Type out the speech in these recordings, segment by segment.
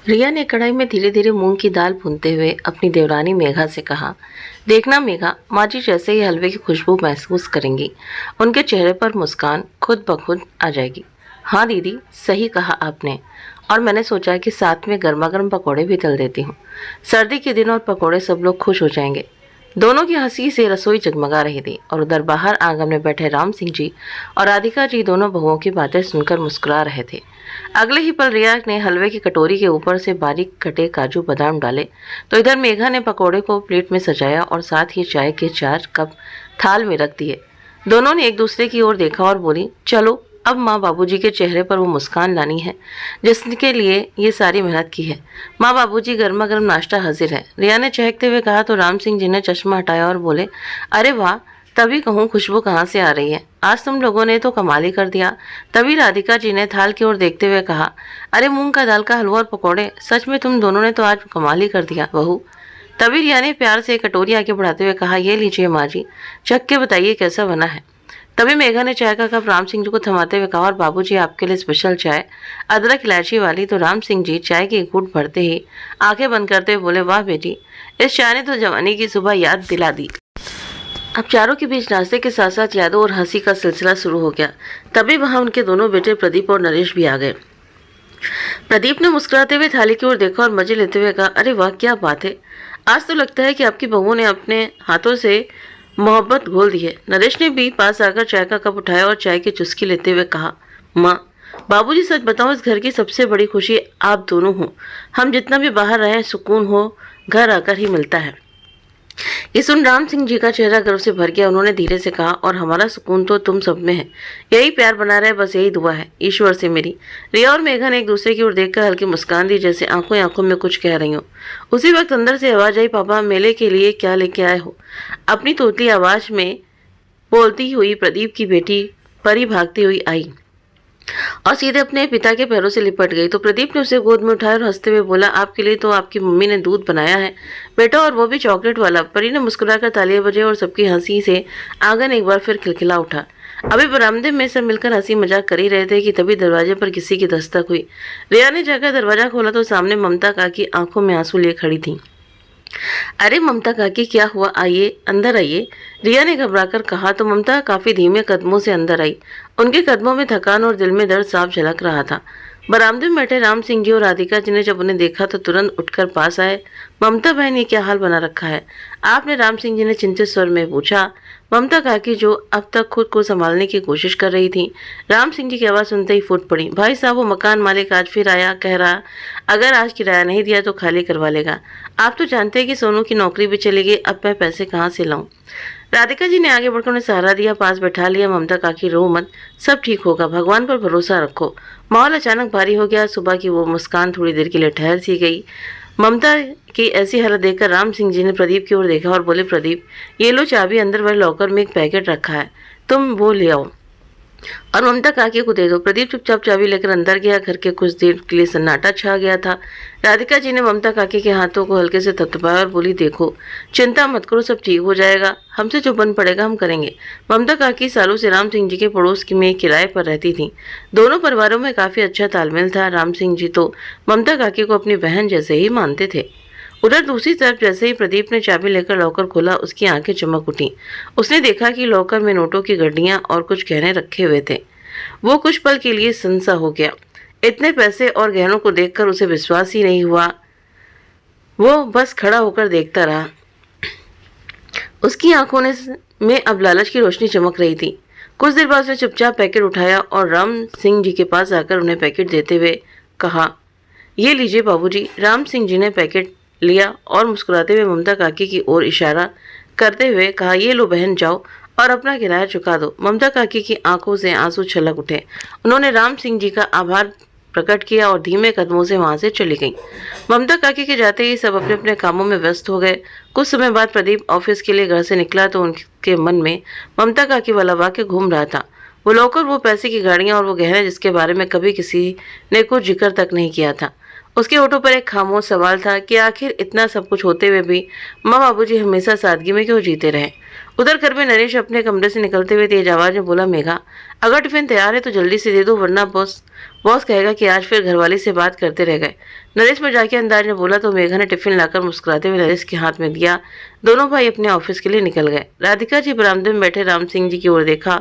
रिया ने कढ़ाई में धीरे धीरे मूंग की दाल भूनते हुए अपनी देवरानी मेघा से कहा, देखना मेघा, माँ जी जैसे ही हलवे की खुशबू महसूस करेंगी, उनके चेहरे पर मुस्कान खुद ब खुद आ जाएगी। हाँ दीदी, सही कहा आपने। और मैंने सोचा कि साथ में गर्मा गर्म पकौड़े भी तल देती हूँ। सर्दी के दिन और पकौड़े, सब लोग खुश हो जाएंगे। दोनों की हंसी से रसोई जगमगा रही थी और उधर बाहर आंगन में बैठे राम सिंह जी और राधिका जी दोनों बहुओं की बातें सुनकर मुस्कुरा रहे थे। अगले ही पल रिया ने हलवे की कटोरी के ऊपर से बारीक कटे काजू बादाम डाले तो इधर मेघा ने पकौड़े को प्लेट में सजाया और साथ ही चाय के 4 कप थाल में रख दिए। दोनों ने एक दूसरे की ओर देखा और बोली, चलो अब माँ बाबूजी के चेहरे पर वो मुस्कान लानी है जिसके लिए ये सारी मेहनत की है। माँ बाबूजी, गर्मा गर्म नाश्ता हाजिर है। रिया ने चहकते हुए कहा तो राम सिंह जी ने चश्मा हटाया और बोले, अरे वाह, तभी कहूँ खुशबू कहाँ से आ रही है। आज तुम लोगों ने तो कमाल ही कर दिया। तभी राधिका जी ने थाल की ओर देखते हुए कहा, अरे मूंग का दाल का हलवा और पकौड़े, सच में तुम दोनों ने तो आज कमाल ही कर दिया बहू। तभी रिया ने प्यार से एक कटोरी आगे बढ़ाते हुए कहा, ये लीजिए माँ जी, चख के बताइए कैसा बना है। तभी मेघा ने चाय का कप राम सिंह जी को थमाते हुए कहा, और बाबूजी आपके लिए स्पेशल चाय, अदरक इलायची वाली। तो राम सिंह जी चाय की घूंट भरते ही आंखें बंद करते हुए बोले, वाह बेटी, इस चाय ने तो जवानी की सुबह याद दिला दी। अब चारों के बीच नाश्ते के साथ साथ यादों और हंसी का सिलसिला शुरू हो गया। तभी वहां उनके दोनों बेटे प्रदीप और नरेश भी आ गए। प्रदीप ने मुस्कुराते हुए थाली की ओर देखा और मजे लेते हुए कहा, अरे वाह, क्या बात है, आज तो लगता है कि आपकी बहुओं ने अपने हाथों से मोहब्बत घोल दी है। नरेश ने भी पास आकर चाय का कप उठाया और चाय की चुस्की लेते हुए कहा, माँ बाबूजी, सच बताओ, इस घर की सबसे बड़ी खुशी आप दोनों हो। हम जितना भी बाहर रहे, सुकून हो घर आकर ही मिलता है। ये सुन राम सिंह जी का चेहरा गर्व से भर गया। उन्होंने धीरे से कहा, और हमारा सुकून तो तुम सब में है। यही प्यार बना रहे, बस यही दुआ है ईश्वर से मेरी। रिया और मेघा ने एक दूसरे की ओर देखकर हल्की मुस्कान दी, जैसे आंखों आंखों में कुछ कह रही हो। उसी वक्त अंदर से आवाज आई, पापा मेले के लिए क्या लेके आए हो। अपनी तोतली आवाज में बोलती हुई प्रदीप की बेटी परी भागती हुई आई और सीधे अपने पिता के पैरों से लिपट गई। तो प्रदीप ने उसे गोद में उठाया और हंसते हुए बोला, आपके लिए तो आपकी मम्मी ने दूध बनाया है बेटा, और वो भी चॉकलेट वाला। परी ने मुस्कुराकर तालियां बजाई और सबकी हंसी से आंगन एक बार फिर खिलखिला उठा। अभी बरामदे में सब मिलकर हंसी मजाक कर ही रहे थे कि तभी दरवाजे पर किसी की दस्तक हुई। रिया ने जाकर दरवाजा खोला तो सामने ममता काकी आंखों में आंसू लिए खड़ी थी। अरे ममता काकी, क्या हुआ, आइए अंदर आइए, रिया ने घबराकर कहा। तो ममता काफी धीमे कदमों से अंदर आई। उनके कदमों में थकान और दिल में दर्द साफ झलक रहा था। बरामदे में बैठे राम सिंह जी और राधिका जी ने जब उन्हें देखा तो तुरंत उठकर पास आए। ममता बहन, ये क्या हाल बना रखा है आपने, राम सिंह जी ने चिंतित स्वर में पूछा। ममता काकी, जो अब तक खुद को संभालने की कोशिश कर रही थी, राम सिंह जी की आवाज़ सुनते ही फूट पड़ी। भाई साहब, वो मकान मालिक आज फिर आया, कह रहा अगर आज किराया नहीं दिया तो खाली करवा लेगा। आप तो जानते हैं कि सोनू की नौकरी भी चली गई, अब मैं पैसे कहाँ से लाऊं। राधिका जी ने आगे बढ़कर उन्हें सहारा दिया, पास बैठा लिया। ममता काकी, रो मत, सब ठीक होगा, भगवान पर भरोसा रखो। माहौल अचानक भारी हो गया। सुबह की वो मुस्कान थोड़ी देर के लिए ठहर सी गई। ममता की ऐसी हालत देखकर राम सिंह जी ने प्रदीप की ओर देखा और बोले, प्रदीप, ये लो चाबी, अंदर वाले लॉकर में एक पैकेट रखा है, तुम वो ले आओ और ममता काकी को दे दो। प्रदीप चुपचाप चाबी लेकर अंदर गया। घर के कुछ देर के लिए सन्नाटा छा गया था। राधिका जी ने ममता काकी के हाथों को हल्के से थपथपाया और बोली, देखो चिंता मत करो, सब ठीक हो जाएगा, हमसे जो बन पड़ेगा हम करेंगे। ममता काकी सालों से राम सिंह जी के पड़ोस में किराए पर रहती थी। दोनों परिवारों में काफी अच्छा तालमेल था। राम सिंह जी तो ममता काकी को अपनी बहन जैसे ही मानते थे। उधर दूसरी तरफ जैसे ही प्रदीप ने चाबी लेकर लॉकर खोला, उसकी आंखें चमक उठी। उसने देखा कि लॉकर में नोटों की गड्डियां और कुछ गहने रखे हुए थे। वो कुछ पल के लिए सनसा हो गया। इतने पैसे और गहनों को देखकर उसे विश्वास ही नहीं हुआ। वो बस खड़ा होकर देखता रहा। उसकी आंखों में अब लालच की रोशनी चमक रही थी। कुछ देर बाद उसने चुपचाप पैकेट उठाया और राम सिंह जी के पास आकर उन्हें पैकेट देते हुए कहा, ये लीजिए बाबूजी। राम सिंह जी ने पैकेट लिया और मुस्कुराते हुए ममता काकी की ओर इशारा करते हुए कहा, ये लो बहन, जाओ और अपना किराया चुका दो। ममता काकी की आंखों से आंसू छलक उठे। उन्होंने राम सिंह जी का आभार प्रकट किया और धीमे कदमों से वहां से चली गईं। ममता काकी के जाते ही सब अपने अपने कामों में व्यस्त हो गए। कुछ समय बाद प्रदीप ऑफिस के लिए घर से निकला तो उनके मन में ममता काकी वाला वाक्य घूम रहा था। वो लॉकर, वो पैसे की गाड़ियां और वो गहने जिसके बारे में कभी किसी ने कुछ जिक्र तक नहीं किया था। उसके होठों पर एक खामोश सवाल था कि आखिर इतना सब कुछ होते हुए भी माँ बाबूजी हमेशा सादगी में क्यों जीते रहे। उधर घर में नरेश अपने कमरे से निकलते हुए तेज आवाज में बोला, मेघा, अगर टिफिन तैयार है तो जल्दी से दे दो, वरना बॉस बॉस कहेगा कि आज फिर घरवाली से बात करते रह गए। नरेश मजाक के अंदाज में बोला तो मेघा ने टिफिन लाकर मुस्कुराते हुए नरेश के हाथ में दिया। दोनों भाई अपने ऑफिस के लिए निकल गए। राधिका जी बरामदे में बैठे राम सिंह जी की ओर देखा।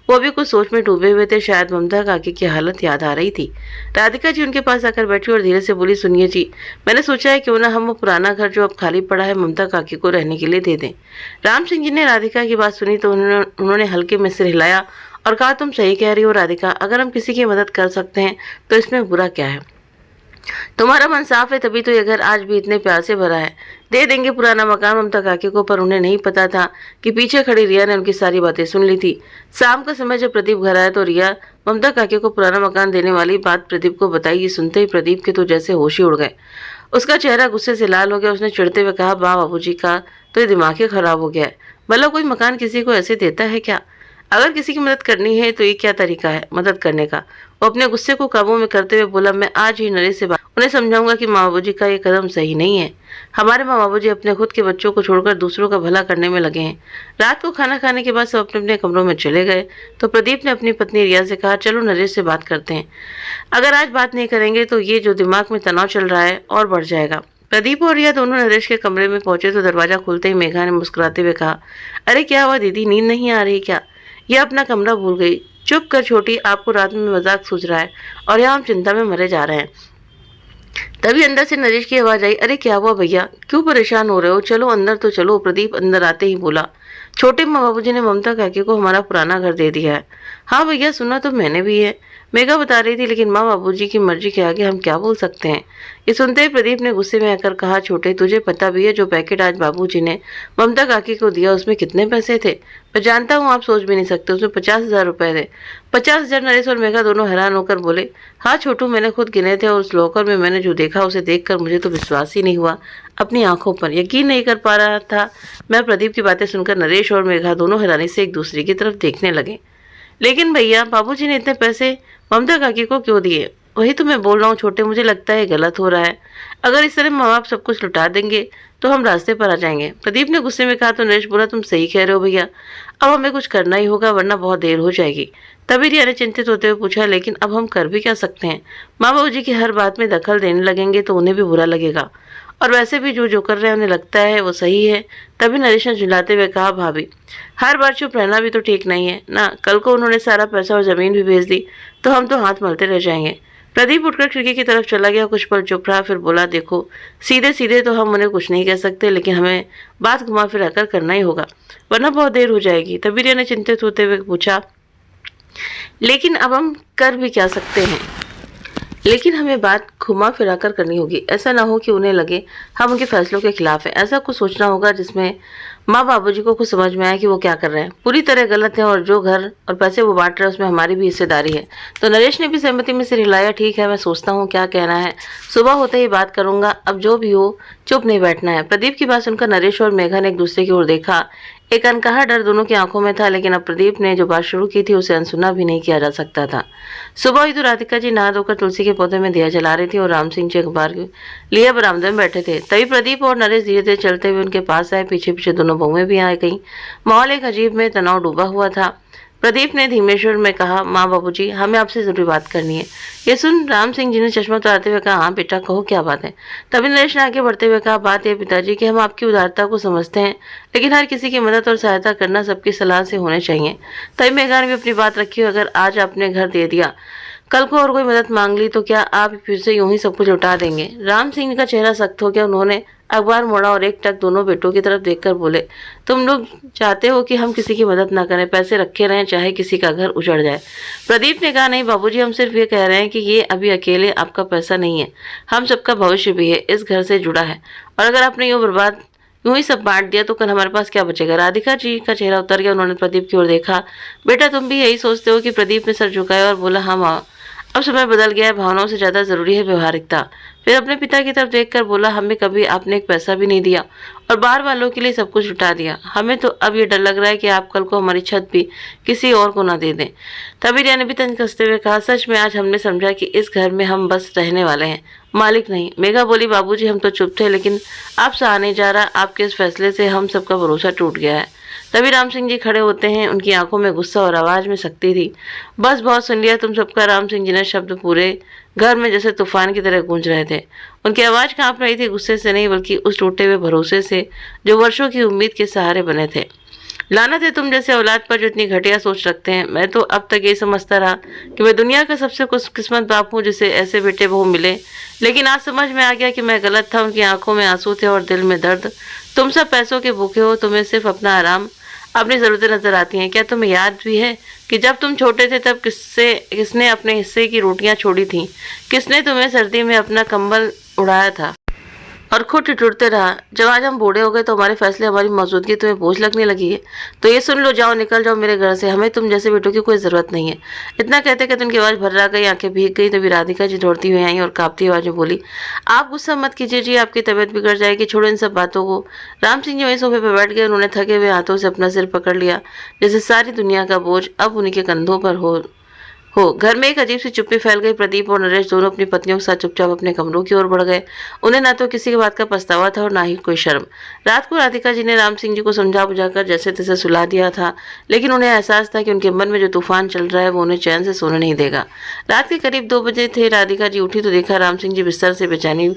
वो अभी कुछ सोच में डूबे हुए थे। शायद ममता काकी की हालत याद आ रही थी। राधिका जी उनके पास आकर बैठी और धीरे से बोली, सुनिए जी, मैंने सोचा है क्यों ना हम वो पुराना घर जो अब खाली पड़ा है ममता काकी को रहने के लिए दे दें। राम सिंह जी ने राधिका की बात सुनी तो उन्होंने हल्के में सिर हिलाया और कहा, तुम सही कह रही हो राधिका, अगर हम किसी की मदद कर सकते हैं तो इसमें बुरा क्या है। तुम्हारा मन साफ है, तभी तो ये घर आज भी इतने प्यार से भरा है। दे देंगे पुराना मकान ममता काकी को। पर उन्हें नहीं पता था कि पीछे खड़ी रिया ने उनकी सारी बातें सुन ली थी। शाम का समय जब प्रदीप घर आया तो रिया ममता काकी को पुराना मकान देने वाली बात प्रदीप को बताई। ये सुनते ही प्रदीप के तो जैसे होश ही उड़ गए। उसका चेहरा गुस्से से लाल हो गया। उसने चिढ़ते हुए कहा, वाह बाबूजी का तो ये दिमाग ही खराब हो गया है। भला कोई मकान किसी को ऐसे देता है क्या? अगर किसी की मदद करनी है तो ये क्या तरीका है मदद करने का? वो अपने गुस्से को काबू में करते हुए बोला, मैं आज ही नरेश से उन्हें समझाऊंगा कि माँ बाबूजी का ये कदम सही नहीं है। हमारे माँ बाबूजी अपने खुद के बच्चों को छोड़कर दूसरों का भला करने में लगे हैं। रात को खाना खाने के बाद सब अपने अपने कमरों में चले गए तो प्रदीप ने अपनी पत्नी रिया से कहा, चलो नरेश से बात करते हैं। अगर आज बात नहीं करेंगे तो ये जो दिमाग में तनाव चल रहा है और बढ़ जाएगा। प्रदीप और रिया दोनों नरेश के कमरे में पहुंचे तो दरवाजा खुलते ही मेघा ने मुस्कुराते हुए कहा, अरे क्या हुआ दीदी, नींद नहीं आ रही क्या? यह अपना कमरा भूल गई। चुप कर छोटी, आपको रात में मजाक सूझ रहा है और यहाँ हम चिंता में मरे जा रहे हैं। तभी अंदर से नरेश की आवाज आई, अरे क्या हुआ भैया, क्यों परेशान हो रहे हो? चलो अंदर तो चलो। प्रदीप अंदर आते ही बोला, छोटे माँ बाबूजी ने ममता काकी को हमारा पुराना घर दे दिया है। हाँ भैया, सुना तो मैंने भी है, मेघा बता रही थी, लेकिन माँ बाबूजी की मर्जी के आगे हम क्या बोल सकते हैं। ये सुनते ही प्रदीप ने गुस्से में आकर कहा, छोटे तुझे पता भी है जो पैकेट आज बाबूजी ने ममता काकी को दिया उसमें कितने पैसे थे? मैं जानता हूँ आप सोच भी नहीं सकते, उसमें 50,000 रुपए थे। 50,000? नरेश और मेघा दोनों हैरान होकर बोले, हाँ छोटू, मैंने खुद गिने थे और उस लॉकर में मैंने जो देखा उसे देखकर मुझे तो विश्वास ही नहीं हुआ। अपनी आंखों पर यकीन नहीं कर पा रहा था मैं। प्रदीप की बातें सुनकर नरेश और मेघा दोनों हैरानी से एक दूसरे की तरफ देखने लगे। लेकिन भैया, बाबूजी ने इतने पैसे ममता काकी को क्यों दिए? वही तो मैं बोल रहा हूँ छोटे, मुझे लगता है गलत हो रहा है। अगर इस तरह माँ बाप सब कुछ लुटा देंगे तो हम रास्ते पर आ जाएंगे। प्रदीप ने गुस्से में कहा तो नरेश बोला, तुम सही कह रहे हो भैया, अब हमें कुछ करना ही होगा वरना बहुत देर हो जाएगी। तभी रिया ने चिंतित होते हुए पूछा, लेकिन अब हम कर भी क्या सकते हैं? माँ बाबूजी की हर बात में दखल देने लगेंगे तो उन्हें भी बुरा लगेगा, और वैसे भी जो जो कर रहे हैं उन्हें लगता है वो सही है। तभी नरेश ने झुलाते हुए कहा, भाभी हर बार चुप रहना भी तो ठीक नहीं है ना। कल को उन्होंने सारा पैसा और जमीन भी भेज दी तो हम तो हाथ मलते रह जाएंगे। प्रदीप उठकर खिड़की की तरफ चला गया। कुछ पल चुप रहा, फिर बोला, देखो सीधे सीधे तो हम उन्हें कुछ नहीं कह सकते, लेकिन हमें बात घुमा फिरा कर करना ही होगा वरना बहुत देर हो जाएगी। तभी रिया ने चिंतित होते हुए पूछा, लेकिन अब हम कर भी क्या सकते हैं? लेकिन हमें बात घुमा फिरा कर करनी होगी। ऐसा ना हो कि उन्हें लगे हम उनके फैसलों के खिलाफ हैं। ऐसा कुछ सोचना होगा जिसमें माँ बाबूजी को कुछ समझ में आए कि वो क्या कर रहे हैं पूरी तरह गलत है, और जो घर और पैसे वो बांट रहे हैं उसमें हमारी भी हिस्सेदारी है। तो नरेश ने भी सहमति में सिर हिलाया, ठीक है, मैं सोचता हूँ क्या कहना है, सुबह होते ही बात करूंगा। अब जो भी हो चुप नहीं बैठना है। प्रदीप की बात सुनकर नरेश और मेघा ने एक दूसरे की ओर देखा। एक अनकहा डर दोनों की आंखों में था, लेकिन अब प्रदीप ने जो बात शुरू की थी उसे अनसुना भी नहीं किया जा सकता था। सुबह हुई तो राधिका जी नहा धोकर तुलसी के पौधे में दिया जला रही थी और राम सिंह जी अखबार लिए बरामदे में बैठे थे। तभी प्रदीप और नरेश धीरे धीरे चलते हुए उनके पास आए। पीछे पीछे दोनों बहुएं भी आ गईं। माहौल एक अजीब में तनाव डूबा हुआ था। प्रदीप ने धीमे स्वर में कहा, माँ बाबूजी हमें आपसे जरूरी बात करनी है। ये सुन राम सिंह जी ने चश्मा उतारते हुए कहा, हाँ बेटा कहो क्या बात है। तभी नरेश ने आगे बढ़ते हुए कहा, बात यह पिताजी कि हम आपकी उदारता को समझते हैं, लेकिन हर किसी की मदद और सहायता करना सबकी सलाह से होने चाहिए। तभी मेघा ने भी अपनी बात रखी, अगर आज आपने घर दे दिया, कल को और कोई मदद मांग ली तो क्या आप फिर से यूं ही सब कुछ लौटा देंगे? राम सिंह का चेहरा सख्त हो गया। उन्होंने अखबार मोड़ा और एक टक दोनों बेटों की तरफ देखकर बोले, तुम लोग चाहते हो कि हम किसी की मदद ना करें, पैसे रखे रहें, चाहे किसी का घर उजड़ जाए? प्रदीप ने कहा, नहीं बाबूजी, हम सिर्फ ये कह रहे हैं कि ये अभी अकेले आपका पैसा नहीं है, हम सबका भविष्य भी है, इस घर से जुड़ा है, और अगर आपने यूं ही सब बांट दिया तो कल हमारे पास क्या बचेगा? राधिका जी का चेहरा उतर गया। उन्होंने प्रदीप की ओर देखा। बेटा तुम भी यही सोचते हो कि? प्रदीप ने सर झुकाया और बोला, हाँ माँ, अब समय बदल गया है, भावनाओं से ज्यादा जरूरी है व्यवहारिकता। फिर अपने पिता की तरफ देखकर बोला, हमें कभी आपने एक पैसा भी नहीं दिया और बाहर वालों के लिए सब कुछ लुटा दिया। हमें तो अब ये डर लग रहा है कि आप कल को हमारी छत भी किसी और को ना दे दें। तभी रिया ने भी तंज कसते हुए कहा, सच में आज हमने समझा कि इस घर में हम बस रहने वाले हैं, मालिक नहीं। मेघा बोली, बाबूजी हम तो चुप थे, लेकिन अब सहा नहीं जा रहा, आपके इस फैसले से हम सबका भरोसा टूट गया है। तभी राम सिंह जी खड़े होते हैं। उनकी आंखों में गुस्सा और आवाज में शक्ति थी। बस बहुत सुन लिया तुम सबका। राम सिंह जी ने शब्द पूरे घर में जैसे तूफान की तरह गूंज रहे थे। उनकी आवाज कांप रही थी, गुस्से से नहीं बल्कि उस टूटे हुए भरोसे से जो वर्षों की उम्मीद के सहारे बने थे। लानत है तुम जैसे औलाद पर जो इतनी घटिया सोच रखते हैं। मैं तो अब तक ये समझता रहा कि मैं दुनिया का सबसे खुशकिस्मत बाप हूँ जिसे ऐसे बेटे बहू मिले, लेकिन आज समझ में आ गया कि मैं गलत था। उनकी आंखों में आंसू थे और दिल में दर्द। तुम सब पैसों के भूखे हो, तुम्हें सिर्फ अपना आराम, अपनी ज़रूरतें नजर आती हैं। क्या तुम्हें याद भी है कि जब तुम छोटे थे तब किसने अपने हिस्से की रोटियां छोड़ी थीं? किसने तुम्हें सर्दी में अपना कंबल उड़ाया था और खुद ठिठुरते रहा? जब आज हम बूढ़े हो गए तो हमारे फैसले, हमारी मौजूदगी तुम्हें बोझ लगने लगी है। तो ये सुन लो, जाओ निकल जाओ मेरे घर से। हमें तुम जैसे बेटों की कोई ज़रूरत नहीं है। इतना कहते कहते उनकी आवाज़ भर्रा गई, आंखें भीग गई। तभी राधिका जी दौड़ती हुई आई और कांपती आवाज़ में बोली, आप गुस्सा मत कीजिए जी, आपकी तबीयत बिगड़ जाएगी। छोड़ो इन सब बातों को। राम सिंह जी वहीं सोफे पर बैठ गए। उन्होंने थके हुए हाथों से अपना सिर पकड़ लिया, जैसे सारी दुनिया का बोझ अब उन्हीं के कंधों पर हो। घर में एक अजीब सी चुप्पी फैल गई। प्रदीप और नरेश दोनों अपनी पत्नियों के साथ चुपचाप अपने कमरों की ओर बढ़ गए। उन्हें ना तो किसी की बात का पछतावा था और ना ही कोई शर्म। रात को राधिका जी ने राम सिंह जी को समझा बुझाकर जैसे तैसे सुला दिया था, लेकिन उन्हें एहसास था कि उनके मन में जो तूफान चल रहा है वो उन्हें चैन से सोने नहीं देगा। रात के करीब 2 बजे थे। राधिका जी उठी तो देखा राम सिंह जी बिस्तर से बेचैनी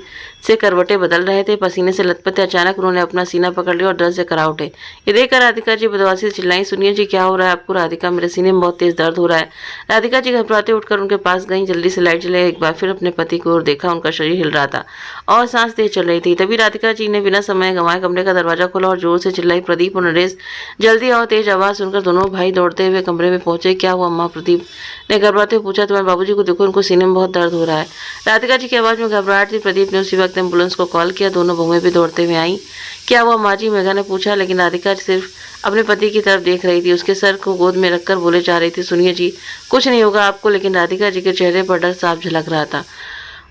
से करवटें बदल रहे थे। पसीने से लथपथ अचानक उन्होंने अपना सीना पकड़ लिया और डर से करा उठे। ये देखकर राधिका जी बदवासी से चिल्लाई, सुनिए जी क्या हो रहा है आपको? राधिका, मेरे सीने में बहुत तेज दर्द हो रहा है। राधिका जी घबराते उठकर उनके पास गईं। जल्दी से लाइट जलाई। एक बार फिर अपने पति की ओर देखा। उनका शरीर हिल रहा था और सांस तेज चल रही थी। तभी राधिका जी ने बिना समय गंवाए कमरे का दरवाजा खोला और जोर से चिल्लाई, प्रदीप और नरेश जल्दी आओ। तेज आवाज सुनकर दोनों भाई दौड़ते हुए कमरे में पहुंचे। क्या हुआ अम्मा? प्रदीप ने घबराते हुए पूछा। तुम्हारे बाबूजी को देखो, उनको सीने में बहुत दर्द हो रहा है। राधिका जी की आवाज में घबराहट थी। प्रदीप ने उसी वक्त एम्बुलेंस को कॉल किया। दोनों बहुएं भी दौड़ते हुए आई। क्या हुआ माँ जी? मेघा ने पूछा, लेकिन राधिका सिर्फ अपने पति की तरफ देख रही थी। उसके सर को गोद में रखकर बोले जा रही थी, सुनिए जी कुछ नहीं होगा आपको। लेकिन राधिका जी के चेहरे पर डर साफ झलक रहा था।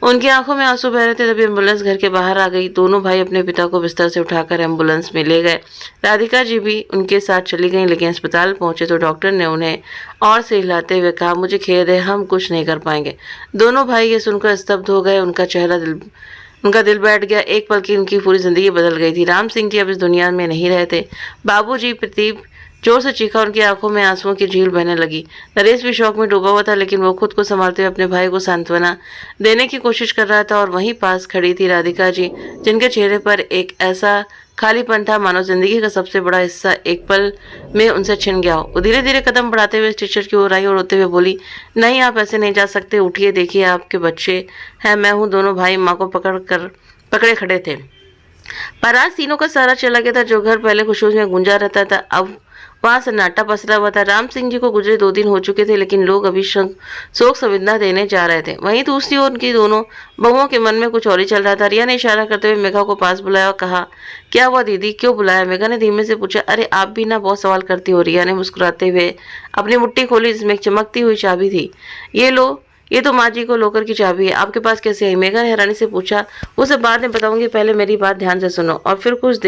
उनकी आंखों में आंसू बह रहे थे। तभी एम्बुलेंस घर के बाहर आ गई। दोनों भाई अपने पिता को बिस्तर से उठाकर एम्बुलेंस में ले गए। राधिका जी भी उनके साथ चली गईं, लेकिन अस्पताल पहुंचे तो डॉक्टर ने उन्हें और से हिलाते हुए कहा, मुझे खेद है, हम कुछ नहीं कर पाएंगे। दोनों भाई ये सुनकर स्तब्ध हो गए। उनका दिल बैठ गया। एक पल की उनकी पूरी जिंदगी बदल गई थी। राम सिंह जी अब इस दुनिया में नहीं रहते। बाबूजी, प्रदीप जोर से चीखा। उनकी आंखों में आंसुओं की झील बहने लगी। नरेश भी शौक में डूबा हुआ था, लेकिन वो खुद को संभालते हुए अपने भाई को सांत्वना देने की कोशिश कर रहा था। और वहीं पास खड़ी थी राधिका जी, जिनके चेहरे पर एक ऐसा खालीपन था मानो जिंदगी का सबसे बड़ा हिस्सा एक पल में उनसे छिन गया हो। वो धीरे धीरे कदम बढ़ाते हुए टीचर की ओर आई और रोते हुए बोली, नहीं आप ऐसे नहीं जा सकते, उठिए, देखिए आपके बच्चे हैं, मैं हूँ। दोनों भाई माँ को पकड़े खड़े थे। पर आज तीनों का सारा चला गया था। जो घर पहले खुशियों में गूंजा रहता था, अब वहां सन्नाटा पसरा हुआ था। राम सिंह जी को गुजरे 2 दिन हो चुके थे, लेकिन लोग अभी शोक संवेदना देने जा रहे थे। वहीं दूसरी ओर उनकी दोनों बहुओं के मन में कुछ और ही चल रहा था। रिया ने इशारा करते हुए मेघा को पास बुलाया और कहा, क्या हुआ दीदी, क्यों बुलाया? मेघा ने धीमे से पूछा। अरे आप भी ना बहुत सवाल करती हो। रिया ने मुस्कुराते हुए अपनी मुट्ठी खोली, जिसमें एक चमकती हुई चाबी थी। ये लो, ये तो माँ जी को लोकर की चाबी है, आपके पास कैसे आई? मेघा ने हैरानी से पूछा। वो सब बाद में बताऊंगी, पहले मेरी बात ध्यान से सुनो। और फिर कुछ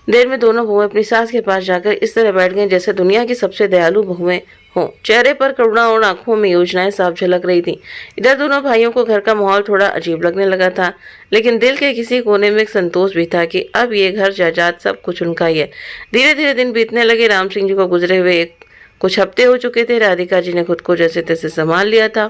देर में दोनों बहुएं अपनी सास के पास जाकर इस तरह बैठ गईं जैसे दुनिया की सबसे दयालु बहुएं हों। चेहरे पर करुणा और आंखों में योजनाएं साफ झलक रही थी। इधर दोनों भाइयों को घर का माहौल थोड़ा अजीब लगने लगा था, लेकिन दिल के किसी कोने में एक संतोष भी था कि अब ये घर जायदाद सब कुछ उनका ही है। धीरे धीरे दिन बीतने लगे। राम सिंह जी को गुजरे हुए कुछ हफ्ते हो चुके थे। राधिका जी ने खुद को जैसे तैसे संभाल लिया था,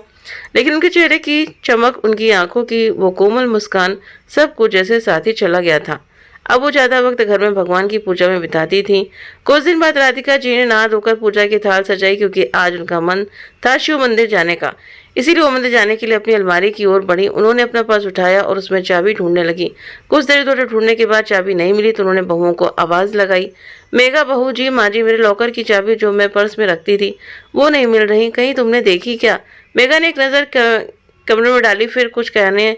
लेकिन उनके चेहरे की चमक, उनकी आंखों की वो कोमल मुस्कान, सब कुछ जैसे साथ ही चला गया था। अब वो ज्यादा वक्त घर में भगवान की पूजा में बिताती थी। कुछ दिन बाद राधिका जी ने नहा धोकर पूजा की थाल सजाई, क्योंकि आज उनका मन था शिव मंदिर जाने का। इसीलिए वो मंदिर जाने के लिए अपनी अलमारी की ओर बढ़ी। उन्होंने अपना पर्स उठाया और उसमें चाबी ढूंढने लगी। कुछ देर इधर ढूंढने के बाद चाबी नहीं मिली तो उन्होंने बहुओं को आवाज लगाई, मेघा बहू जी, माँ जी, मेरे लॉकर की चाबी जो मैं पर्स में रखती थी वो नहीं मिल रही, कहीं तुमने देखी क्या? मेघा ने एक नजर कमरे में डाली, फिर कुछ कहने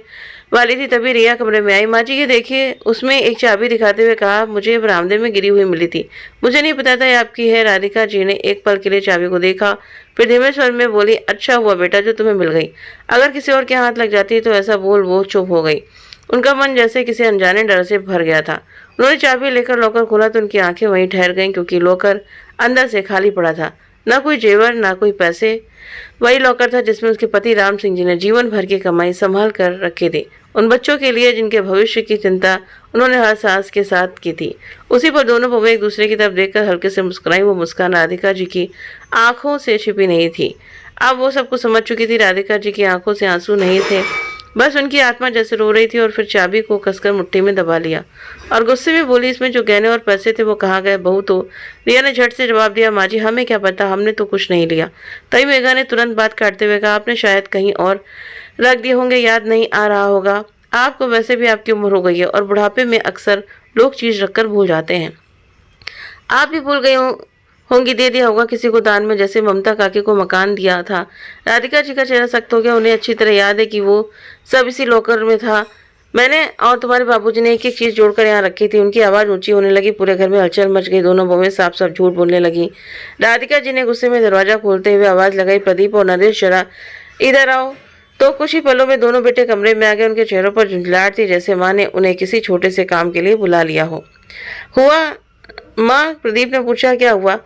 वाली थी तभी रिया कमरे में आई। माँ जी ये देखिए, उसमें एक चाबी दिखाते हुए कहा, मुझे बरामदे में गिरी हुई मिली थी, मुझे नहीं पता था ये आपकी है। राधिका जी ने एक पल के लिए चाबी को देखा, फिर धीमे स्वर में बोली, अच्छा हुआ बेटा जो तुम्हें मिल गई, अगर किसी और के हाथ लग जाती तो ऐसा बोल वो चुप हो गई। उनका मन जैसे किसी अनजाने डर से भर गया था। उन्होंने चाबी लेकर लॉकर खोला तो उनकी आंखें वहीं ठहर गईं, क्योंकि लॉकर अंदर से खाली पड़ा था। ना कोई जेवर ना कोई पैसे। वही लॉकर था जिसमें उसके पति राम सिंह जी ने जीवन भर की कमाई संभाल कर रखी थी, उन बच्चों के लिए जिनके भविष्य की चिंता उन्होंने हर सांस के साथ की थी। उसी पर दोनों बहुएं एक दूसरे की तरफ देखकर हल्के से मुस्कुराई। वो मुस्कान राधिका जी की आंखों से छिपी नहीं थी। अब वो सब कुछ समझ चुकी थी। राधिका जी की आंखों से आंसू नहीं थे, बस उनकी आत्मा जैसे रो रही थी। और फिर चाबी को कसकर मुट्ठी में दबा लिया और गुस्से में बोली, इसमें जो गहने और पैसे थे वो कहाँ गए बहू? तो रिया ने झट से जवाब दिया, माँ जी हमें क्या पता, हमने तो कुछ नहीं लिया। तभी मेघा ने तुरंत बात काटते हुए कहा, आपने शायद कहीं और रख दिए होंगे, याद नहीं आ रहा होगा आपको। वैसे भी आपकी उम्र हो गई है और बुढ़ापे में अक्सर लोग चीज रखकर भूल जाते हैं। आप भी भूल गई होंगी, दे दिया होगा किसी को दान में, जैसे ममता काकी को मकान दिया था। राधिका जी का चेहरा सख्त हो गया। उन्हें अच्छी तरह याद है कि वो सब इसी लॉकर में था। मैंने और तुम्हारे बाबूजी ने एक एक चीज जोड़कर यहाँ रखी थी। उनकी आवाज ऊंची होने लगी। पूरे घर में हलचल मच गई। दोनों बहुएं साफ साफ झूठ बोलने लगी। राधिका जी ने गुस्से में दरवाजा खोलते हुए आवाज लगाई, प्रदीप और नरेश जरा इधर आओ। तो कुछ ही पलों में दोनों बेटे कमरे में आ गए। उनके चेहरों पर झुंझलाहट थी, जैसे माँ ने उन्हें किसी छोटे से काम के लिए बुला लिया हो। हुआ माँ? प्रदीप ने पूछा, क्या हुआ?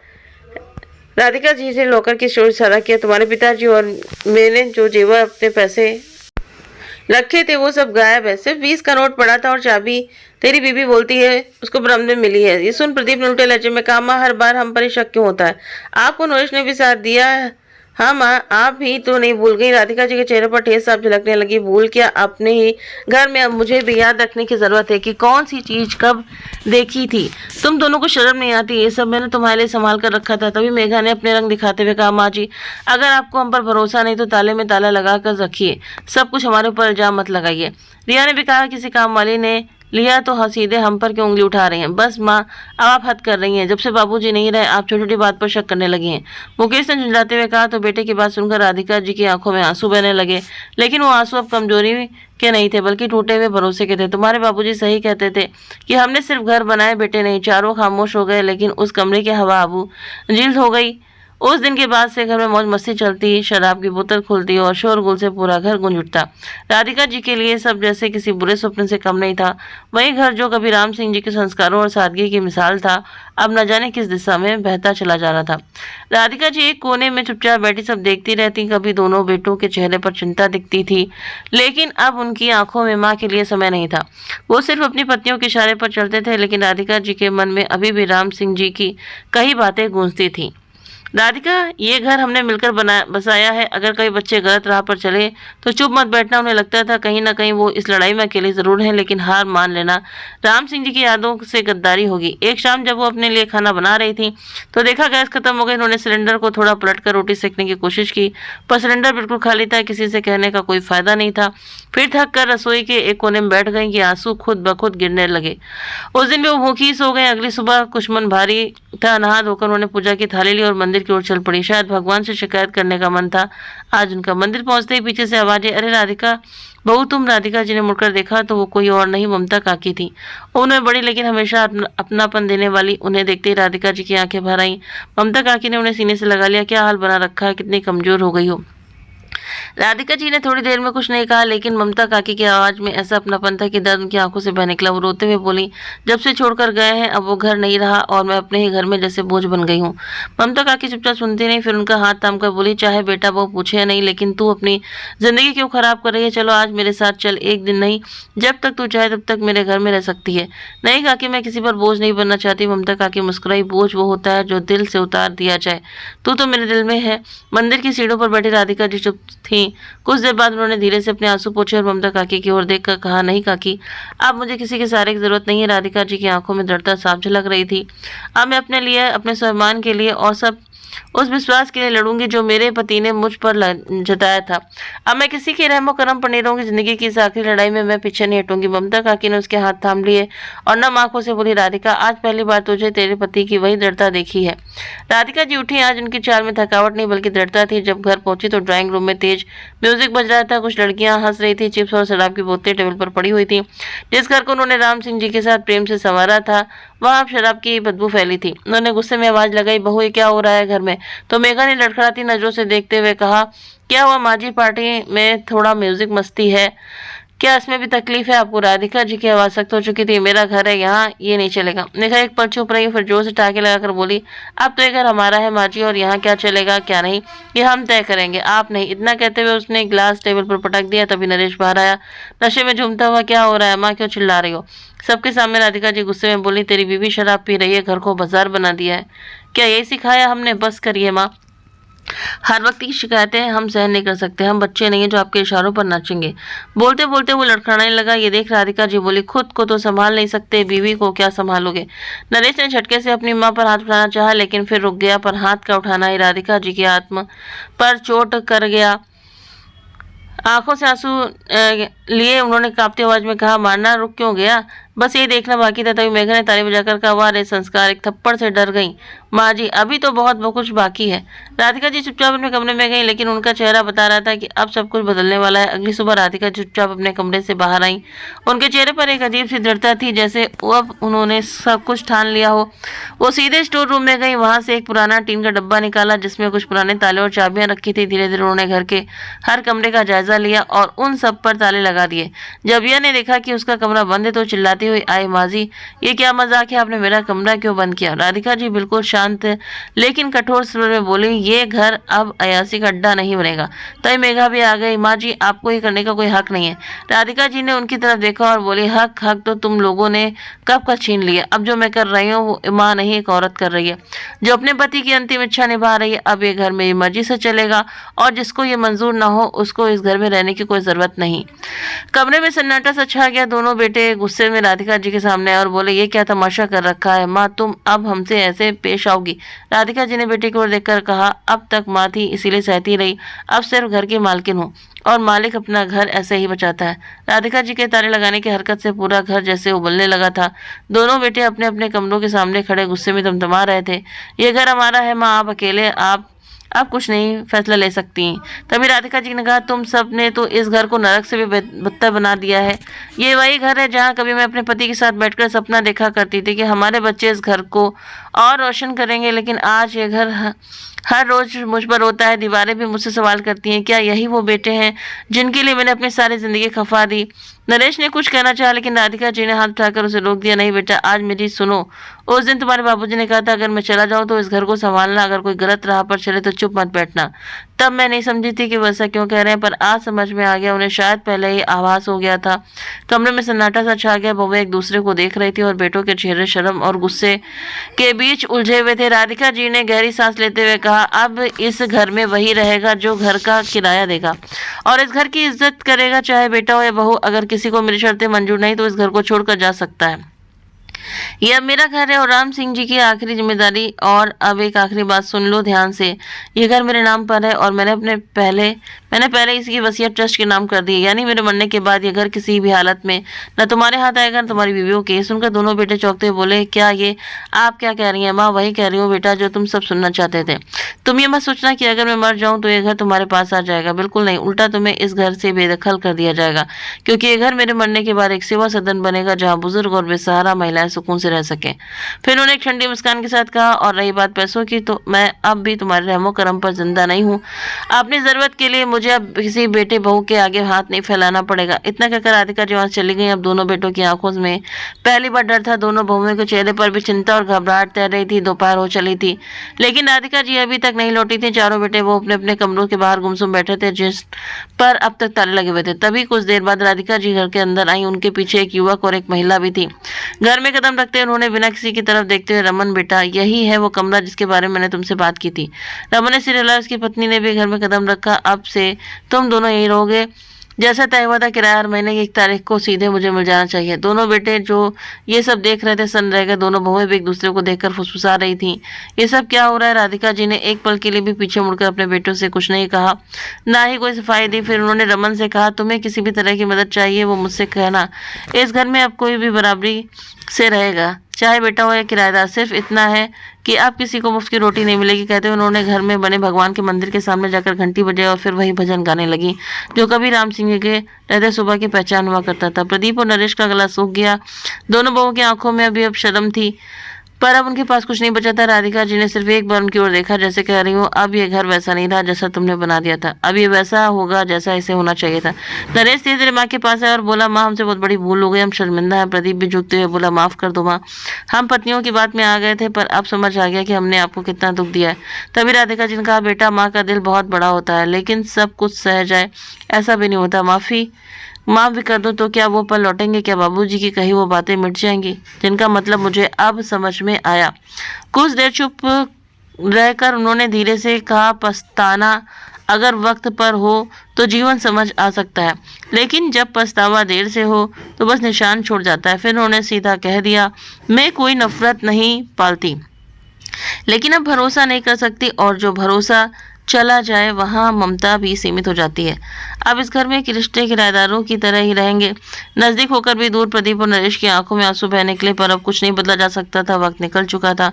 राधिका जी ने लॉकर की ओर इशारा किया, तुम्हारे पिताजी और मैंने जो जेवर अपने पैसे रखे थे वो सब गायब है। सिर्फ 20 का नोट पड़ा था और चाबी तेरी बीबी बोलती है उसको बरामदे में मिली है। ये सुन प्रदीप ने उल्टे लहजे में कहा, माँ हर बार हम पर ही शक क्यों होता है? आपको नरेश ने भी साथ दिया है। हाँ माँ, आप भी तो नहीं भूल गई? राधिका जी के चेहरे पर ठेस साफ झलकने लगी। भूल क्या, अपने ही घर में अब मुझे भी याद रखने की जरूरत है कि कौन सी चीज कब देखी थी। तुम दोनों को शर्म नहीं आती? ये सब मैंने तुम्हारे लिए संभाल कर रखा था। तभी मेघा ने अपने रंग दिखाते हुए कहा, माँ जी अगर आपको हम पर भरोसा नहीं तो ताले में ताला लगा कर रखिए, सब कुछ हमारे ऊपर इल्जाम मत लगाइए। रिया ने भी कहा, किसी काम वाली ने लिया तो सीधे हम पर क्यों उंगली उठा रही हैं? बस माँ, अब आप हद कर रही हैं। जब से बाबूजी नहीं रहे आप छोटी छोटी बात पर शक करने लगी हैं। मुकेश ने झुंझलाते हुए कहा। तो बेटे की बात सुनकर राधिका जी की आंखों में आंसू बहने लगे, लेकिन वो आंसू अब कमजोरी के नहीं थे बल्कि टूटे हुए भरोसे के थे। तुम्हारे बाबूजी सही कहते थे कि हमने सिर्फ घर बनाए, बेटे नहीं। चारों खामोश हो गए, लेकिन उस कमरे की हवा आबू जिल्द हो गई। उस दिन के बाद से घर में मौज मस्ती चलती, शराब की बोतल खुलती और शोरगुल से पूरा घर गूंज उठता। राधिका जी के लिए सब जैसे किसी बुरे सपने से कम नहीं था। वही घर जो कभी राम सिंह जी के संस्कारों और सादगी की मिसाल था, अब न जाने किस दिशा में बहता चला जा रहा था। राधिका जी एक कोने में चुपचाप बैठी सब देखती रहती। कभी दोनों बेटों के चेहरे पर चिंता दिखती थी, लेकिन अब उनकी आंखों में माँ के लिए समय नहीं था। वो सिर्फ अपनी पत्नियों के इशारे पर चलते थे, लेकिन राधिका जी के मन में अभी भी राम सिंह जी की कई बातें गूंजती थी। राधिका, ये घर हमने मिलकर बसाया है। अगर कई बच्चे गलत राह पर चले तो चुप मत बैठना। उन्हें लगता था कहीं ना कहीं वो इस लड़ाई में अकेले जरूर हैं, लेकिन हार मान लेना राम सिंह जी की यादों से गद्दारी होगी। एक शाम जब वो अपने लिए खाना बना रही थी तो देखा गैस खत्म हो गई। उन्होंने सिलेंडर को थोड़ा पलटकर रोटी सेकने की कोशिश की, पर सिलेंडर बिल्कुल खाली था। किसी से कहने का कोई फायदा नहीं था। फिर थक कर रसोई के एक कोने में बैठ गई कि आंसू खुद ब खुद गिरने लगे। उस दिन भी वो भूखी सो गए। अगली सुबह कुछ मन भारी था। नहा धोकर उन्होंने पूजा की थाली ली और मंदिर की ओर चल पड़ी। शायद भगवान से शिकायत करने का मन था आज उनका। मंदिर पहुंचते ही पीछे से आवाज आई, अरे राधिका बहू तुम। राधिका जी ने मुड़कर देखा तो वो कोई और नहीं ममता काकी थी। उन्हें बड़ी लेकिन हमेशा अपनापन देने वाली उन्हें देखते ही राधिका जी की आंखें भर आईं। ममता काकी ने उन्हें सीने से लगा लिया। क्या हाल बना रखा है, कितनी कमजोर हो गई हो। राधिका जी ने थोड़ी देर में कुछ नहीं कहा, लेकिन ममता काकी की आवाज में ऐसा अपनापन था कि दर्द उनकी आंखों से बह निकला। वो रोते हुए बोली, जब से छोड़कर गए हैं अब वो घर नहीं रहा और मैं अपने ही घर में जैसे बोझ बन गई हूँ। ममता काकी चुपचाप सुनती नहीं, फिर उनका हाथ थाम कर बोली, चाहे बेटा वो पूछे या नहीं, लेकिन तू अपनी जिंदगी क्यों खराब कर रही है? चलो आज मेरे साथ चल। एक दिन नहीं, जब तक तू चाहे तब तक मेरे घर में रह सकती है। नहीं काकी, मैं किसी पर बोझ नहीं बनना चाहती। ममता काकी मुस्कुराई। बोझ वो होता है जो दिल से उतार दिया जाए। तू तो मेरे दिल में है। मंदिर की सीढ़ियों पर बैठी राधिका जी चुप थी। कुछ देर बाद उन्होंने धीरे से अपने आंसू पोंछे और ममता काकी की ओर देखकर कहा, नहीं काकी, अब मुझे किसी के सहारे की जरूरत नहीं है। राधिका जी की आंखों में दृढ़ता साफ झलक रही थी। अब मैं अपने लिए, अपने स्वाभिमान के लिए और सब उस विश्वास के लिए लड़ूंगी जो मेरे पति ने मुझ पर जताया था। अब मैं किसी के रहमो करम पर नहीं रहूंगी। जिंदगी की इस आखिरी लड़ाई में मैं पीछे नहीं हटूंगी। ममता काकी ने उसके हाथ थाम लिए और नम आंखों से बोली, राधिका आज पहली बार तुझे तेरे पति की वही दृढ़ता देखी है। राधिका जी उठी। आज उनकी चाल में थकावट नहीं बल्कि दृढ़ता थी। जब घर पहुंची तो ड्राइंग रूम में तेज म्यूजिक बज रहा था। कुछ लड़कियां हंस रही थी। चिप्स और शराब की बोतलें टेबल पर पड़ी हुई थी। जिस घर को उन्होंने राम सिंह जी के साथ प्रेम से संवारा था वहां अब शराब की बदबू फैली थी। उन्होंने गुस्से में आवाज लगाई, बहू ये क्या हो रहा है घर में? तो मेघा ने लड़खड़ाती नजरों से देखते हुए कहा, क्या हुआ माँ जी, पार्टी में थोड़ा म्यूजिक मस्ती है क्या इसमें भी तकलीफ है आपको? राधिका जी की आवाज सख्त हो चुकी थी। मेरा घर है, यहाँ ये नहीं चलेगा। मेघा एक पल चुप रही, फिर जोर से टाके लगाकर बोली, अब तो ये घर हमारा है माँ जी, और यहाँ क्या चलेगा क्या नहीं ये हम तय करेंगे, आप नहीं। इतना कहते हुए उसने एक गिलास टेबल पर पटक दिया। तभी नरेश बाहर आया, नशे में झूमता हुआ। क्या हो रहा है माँ, क्यों चिल्ला रही हो? सबके सामने राधिका जी गुस्से में बोली, तेरी बीवी शराब पी रही है, घर को बाजार बना दिया है। क्या यही सिखाया हमने? बस करिए माँ, हर वक्त की शिकायतें हम सहन नहीं कर सकते। हम बच्चे नहीं हैं जो आपके इशारों पर नाचेंगे। बोलते बोलते वो लड़खड़ाने लगा। ये देख राधिका जी बोली, खुद को तो संभाल नहीं सकते, बीवी को क्या संभालोगे? नरेश ने झटके से अपनी मां पर हाथ उठाना चाहा, लेकिन फिर रुक गया। पर हाथ का उठाना ही राधिका जी की आत्मा पर चोट कर गया। आंखों से आंसू लिए उन्होंने कांपती आवाज में कहा, मारना रुक क्यों गया? बस यही देखना बाकी था। तभी मेघा ने ताली बजाकर कहा, वाह रे संस्कार, एक थप्पड़ से डर गई माँ जी, अभी तो बहुत कुछ बाकी है। राधिका जी चुपचाप अपने कमरे में गई, लेकिन उनका चेहरा बता रहा था कि अब सब कुछ बदलने वाला है। अगली सुबह राधिका चुपचाप अपने कमरे से बाहर आई। उनके चेहरे पर एक अजीब सी दृढ़ता थी, जैसे अब उन्होंने सब कुछ ठान लिया हो। वो सीधे स्टोर रूम में गई, वहां से एक पुराना टीन का डब्बा निकाला जिसमें कुछ पुराने ताले और चाबियां रखी थी। धीरे धीरे उन्होंने घर के हर कमरे का जायजा लिया और उन सब पर ताले लगा दिए। जब यह ने देखा कि उसका कमरा बंद है तो चिल्लाती हुई आई, माजी ये क्या मजाक है, आपने मेरा कमरा क्यों बंद किया? राधिका जी बिल्कुल शांत लेकिन कठोर स्वर में बोली, ये घर अब अयासी का अड्डा नहीं बनेगा। तभी मेघा भी आ गई, माँ जी आपको ये करने का कोई हक नहीं है। राधिका जी ने उनकी तरफ देखा और बोली, हक हक तो तुम लोगों ने कब का छीन लिया। अब जो मैं कर रही हूँ वो माँ नहीं एक औरत कर रही है, जो अपने पति की अंतिम इच्छा निभा रही है। अब ये घर मेरी मर्जी से चलेगा और जिसको ये मंजूर ना हो उसको इस घर में रहने की कोई जरूरत नहीं। कमरे में सन्नाटा सा छा गया। दोनों बेटे गुस्से में राधिका जी के सामने आए और बोले, ये क्या तमाशा कर रखा है माँ, तुम अब हमसे ऐसे पेश आओगी? राधिका जी ने बेटे की ओर देखकर कहा, अब तक माँ थी इसीलिए सहती रही, अब सिर्फ घर की मालकिन हूँ और मालिक अपना घर ऐसे ही बचाता है। राधिका जी के ताले लगाने की हरकत से पूरा घर जैसे उबलने लगा था। दोनों बेटे अपने अपने कमरों के सामने खड़े गुस्से में तमतमा रहे थे। ये घर हमारा है माँ, आप अकेले आप कुछ नहीं फैसला ले सकती। तभी राधिका जी ने कहा, तुम सब ने तो इस घर को नरक से भी बदतर बना दिया है। ये वही घर है जहाँ कभी मैं अपने पति के साथ बैठकर सपना देखा करती थी कि हमारे बच्चे इस घर को और रोशन करेंगे, लेकिन आज ये घर हर रोज मुझ पर रोता है। दीवारें भी मुझसे सवाल करती हैं, क्या यही वो बेटे हैं जिनके लिए मैंने अपनी सारी जिंदगी खपा दी? नरेश ने कुछ कहना चाहा, लेकिन राधिका जी ने हाथ उठाकर उसे रोक दिया। नहीं बेटा, आज मेरी सुनो। उस दिन तुम्हारे बाबूजी ने कहा था, अगर मैं चला जाऊं तो इस घर को संभालना, अगर कोई गलत राह पर चले तो चुप मत बैठना। तब मैं नहीं समझी थी कि वैसा क्यों कह रहे हैं, पर आज समझ में आ गया। उन्हें शायद पहले ही आभास हो गया था। कमरे में सन्नाटा सा छा गया। बहुएं एक दूसरे को देख रही थी और बेटों के चेहरे शर्म और गुस्से के बीच उलझे हुए थे। राधिका जी ने गहरी सांस लेते हुए कहा, अब इस घर में वही रहेगा जो घर का किराया देगा और इस घर की इज्जत करेगा, चाहे बेटा हो या बहू। अगर किसी को मेरी शर्तें मंजूर नहीं तो इस घर को छोड़कर जा सकता है। ये अब मेरा घर है और राम सिंह जी की आखिरी जिम्मेदारी। और अब एक आखिरी बात सुन लो ध्यान से, ये घर मेरे नाम पर है और मैंने पहले इसकी वसीयत ट्रस्ट के नाम कर दी है, यानी मेरे मरने के बाद ये घर किसी भी हालत में न तुम्हारे हाथ आएगा न तुम्हारी बीवियों के। सुनकर दोनों बेटे चौंकते हुए बोले, क्या ये आप क्या कह रही हैं माँ? वही कह रही हूँ बेटा जो तुम सब सुनना चाहते थे। तुम ये मत सोचना कि अगर मैं मर जाऊं तो ये घर तुम्हारे पास आ जाएगा, बिल्कुल नहीं। उल्टा तुम्हें इस घर से बेदखल कर दिया जाएगा, क्योंकि ये घर मेरे मरने के बाद एक सेवा सदन बनेगा जहाँ बुजुर्ग और बेसहारा महिलाएं सुकून से रह सकें। फिर उन्होंने एक ठंडी मुस्कान के साथ कहा, और रही बात पैसों की, तो मैं अब भी तुम्हारे रहमो करम पर जिंदा नहीं हूँ। अपनी जरूरत के लिए मुझे अब किसी बेटे बहू के आगे हाथ नहीं फैलाना पड़ेगा। इतना कहकर राधिका जी वहां चली गई। अब दोनों बेटों की आंखों में पहली बार डर था। दोनों बहुओं के चेहरे पर भी चिंता और घबराहट तैर रही थी। दोपहर हो चली थी, लेकिन राधिका जी अभी तक नहीं लौटी थी। चारों बेटे वो अपने अपने कमरों के बाहर गुमसुम बैठे थे, जिस पर अब तक ताले लगे हुए थे। तभी कुछ देर बाद राधिका जी घर के अंदर आई। उनके पीछे एक युवक और एक महिला भी थी। घर में कदम रखते उन्होंने बिना किसी की तरफ देखते हुए, रमन बेटा, यही है वो कमरा जिसके बारे में मैंने तुमसे बात की थी। रमन ने सिर हिलाया। उसकी पत्नी ने भी घर में कदम रखा। अब से तुम दोनों यही रहोगे, जैसा तय हुआ था किराया हर महीने की 1 तारीख को सीधे मुझे मिल जाना चाहिए। दोनों बेटे जो ये सब देख रहे थे सन रह गए। दोनों बहुएं भी एक दूसरे को देखकर फुसफुसा रही थी, ये सब क्या हो रहा है? राधिका जी ने एक पल के लिए भी पीछे मुड़कर अपने बेटों से कुछ नहीं कहा, ना ही कोई सफाई दी। फिर उन्होंने रमन से कहा, तुम्हें किसी भी तरह की मदद चाहिए वो मुझसे कहना। इस घर में अब कोई भी बराबरी से रहेगा, चाहे बेटा हो या किराएदार। सिर्फ इतना है कि अब किसी को मुफ्त की रोटी नहीं मिलेगी। कहते हुए उन्होंने घर में बने भगवान के मंदिर के सामने जाकर घंटी बजाई और फिर वही भजन गाने लगी जो कभी राम सिंह के रहते सुबह की पहचान हुआ करता था। प्रदीप और नरेश का गला सूख गया। दोनों बहुओं की आंखों में अभी अब शर्म थी, पर अब उनके पास कुछ नहीं बचा था। राधिका जी ने सिर्फ एक बार उनकी ओर देखा, जैसे कह रही हूँ अब ये घर वैसा नहीं रहा जैसा तुमने बना दिया था, अब ये वैसा होगा जैसा इसे होना चाहिए था। नरेश धीरे धीरे माँ के पास आया और बोला, माँ हमसे बहुत बड़ी भूल हो गई, हम शर्मिंदा हैं। प्रदीप भी झुकते हुए बोला, माफ कर दो माँ, हम पत्नियों की बात में आ गए थे, पर अब समझ आ गया कि हमने आपको कितना दुख दिया है। तभी राधिका जी ने कहा, बेटा माँ का दिल बहुत बड़ा होता है, लेकिन सब कुछ सह जाए ऐसा भी नहीं होता। माफ भी कर दो तो क्या वो पल लौटेंगे? क्या बाबूजी की कही वो बातें मिट जाएंगी? जिनका मतलब मुझे अब समझ में आया। कुछ देर चुप रहकर उन्होंने धीरे से कहा, पछताना अगर वक्त पर हो तो जीवन समझ आ सकता है, लेकिन जब पछतावा देर से हो तो बस निशान छोड़ जाता है। फिर उन्होंने सीधा कह दिया, मैं कोई नफरत नहीं पालती, लेकिन अब भरोसा नहीं कर सकती, और जो भरोसा चला जाए वहाँ ममता भी सीमित हो जाती है। अब इस घर में एक रिश्ते किराएदारों की तरह ही रहेंगे, नजदीक होकर भी दूर। प्रदीप और नरेश की आंखों में आंसू बहने निकले, पर अब कुछ नहीं बदला जा सकता था, वक्त निकल चुका था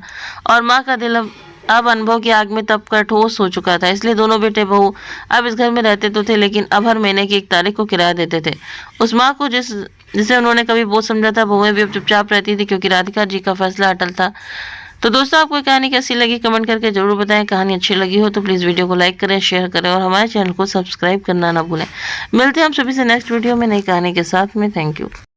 और माँ का दिल अब अनुभव की आग में तप कर ठोस हो चुका था। इसलिए दोनों बेटे बहू अब इस घर में रहते तो थे, लेकिन अब हर महीने की 1 तारीख को किराया देते थे। उस माँ को जिसे उन्होंने कभी बोझ समझा था, बहुएं भी अब चुपचाप रहती थी, क्योंकि राधिका जी का फैसला अटल था। तो दोस्तों, आपको कहानी कैसी लगी कमेंट करके जरूर बताएं। कहानी अच्छी लगी हो तो प्लीज़ वीडियो को लाइक करें, शेयर करें और हमारे चैनल को सब्सक्राइब करना ना भूलें। मिलते हैं हम सभी से नेक्स्ट वीडियो में नई कहानी के साथ में। Thank you.